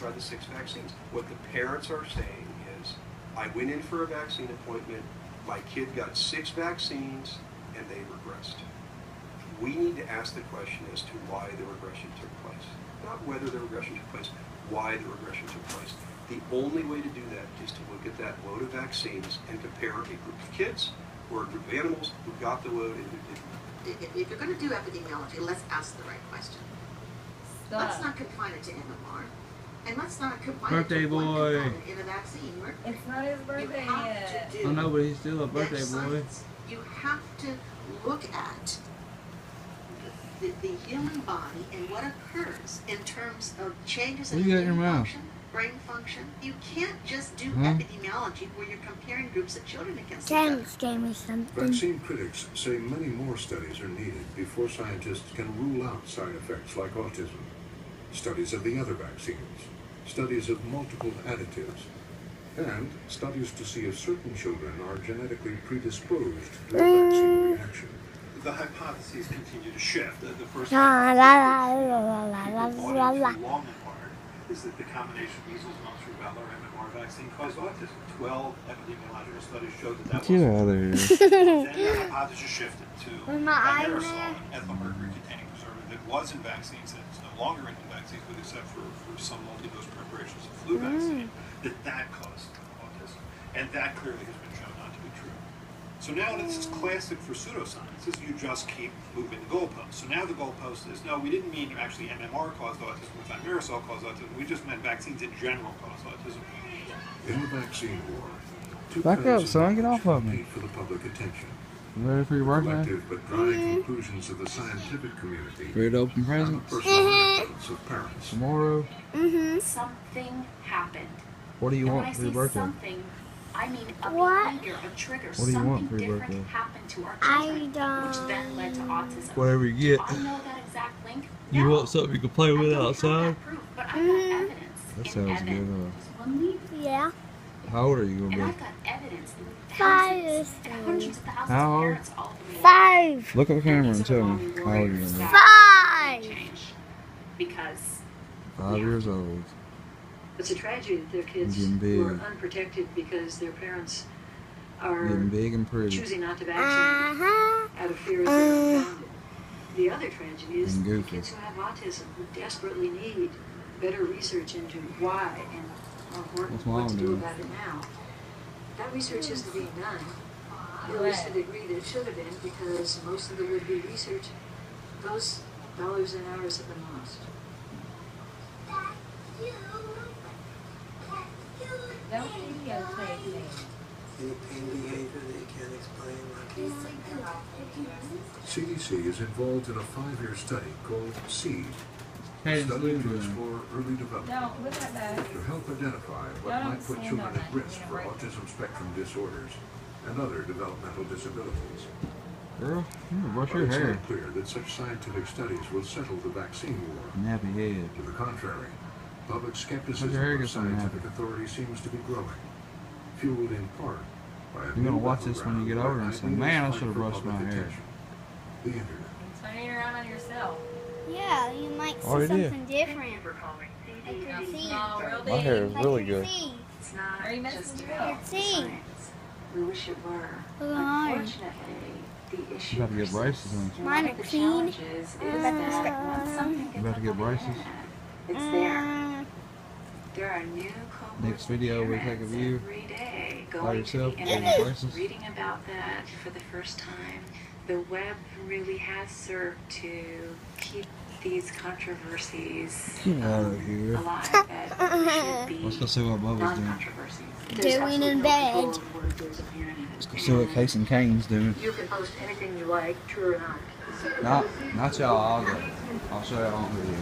by the 6 vaccines. What the parents are saying is, I went in for a vaccine appointment, my kid got 6 vaccines, and they regressed. We need to ask the question as to why the regression took place. Not whether the regression took place, why the regression took place. The only way to do that is to look at that load of vaccines and compare a group of kids or a group of animals who got the load and who didn't. If you're going to do epidemiology, let's ask the right question. Stop. Let's not confine it to MMR. And let's not confine Birthday it to one boy. component in a vaccine. It's not his birthday You have yet. to do I know, but he's still a birthday boy. science. You have to look at the human body and what occurs in terms of changes in What you got in your immune mouth? function, brain function. You can't just do Huh? epidemiology where you're comparing groups of children against each other. James gave me something. Vaccine critics say many more studies are needed before scientists can rule out side effects like autism. Studies of the other vaccines, studies of multiple additives, and studies to see if certain children are genetically predisposed to a vaccine reaction. The hypotheses continue to shift. The first La la la la la hypothesis la la. long and hard is that the combination of measles, mumps, rubella, or MMR vaccine caused autism. 12 epidemiological studies showed that that Get was. out of here. Then the hypothesis shifted to Was my eye in thimerosal, there? an ethyl mercury-containing preservative that was in vaccines and is no longer in vaccines, but except for some multi-dose preparations of flu vaccine, that caused autism. And that clearly has been shown not to be true. So now this is classic for pseudoscience, is you just keep moving the goalpost. So now the goalpost is, no, we didn't mean actually MMR caused autism or thimerosal caused autism, we just meant vaccines in general caused autism. In the vaccine war, two Back up, kinds son, get off of me. compete for the public attention. You ready for your birthday? Collective but dry conclusions of the scientific community Ready to open and the presents? personal anecdotes of parents. Tomorrow? Something happened. What do you And when want I for your say birthday? something, I mean a What? behavior, a trigger, What do you want something for your different birthday? happened to our I children, which then led to autism. Whatever you get. I know that exact link. You No, want something you can play I with don't have outside? that proof, but I've got evidence. That and sounds evidence. good, When we, Yeah. How old are you and gonna I've got evidence. Five. Thousands and hundreds of thousands How of old? parents all the way. 5. be? Look at the camera and These are tell the me lonely how old you're warriors gonna be. that 5. change because 5 years old. It's a tragedy that their kids Getting big. were unprotected because their parents are Getting big and pretty. choosing not to vaccinate Uh-huh. out of fears that are unfounded. The other tragedy is And the goofy. kids who have autism who desperately need better research into why and What's what mom to do doing? about it now. That research isn't being done, at least to the degree that it should have been, because most of the would-be research, those dollars and hours have been lost. Don't videotape me. Any pain behavior that you can't explain, like CDC is involved in a 5-year study called SEED, Hey, study it's to Lou. explore early development Don't look at that. to help identify what Don't might put stand children on at that. risk for Right. autism spectrum disorders and other developmental disabilities. Girl, you need to brush But your it's hair. not clear that such scientific studies will settle the vaccine war. Nappy head. To the contrary, public skepticism Your hair of gets so scientific nappy. authority seems to be growing, fueled in part by a You're new gonna watch this when you get battleground older and say, where "Man, I ideas should've fight for brushed my public hair." attention. The internet. Turn it around on yourself. Yeah, you might see Already did. something different. I No, can see. no, real My hair is deep. really I good. can see. It's not Are you messing just with about it? See. science. We wish it were. Look at mine. Unfortunately, the issue You about to get braces, persists. aren't you? Mine One are of the clean. challenges is that once something You gets about to up get on the braces? internet, it's there. Mm, There are new cohorts Next video of we take a parents view every day by going yourself to the with internet, braces. reading about that for the first time. The web really has served to keep these controversies Get out of here. alive that should be Let's go see what Bubba's doing. non-controversies. Doing in bed. Let's go see what Case and Kane's doing. You can post anything you like, true or not. Not y'all, I'll go. I'll show y'all on video.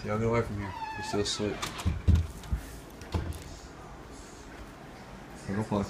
Y'all get away from here. You're still asleep. Go play.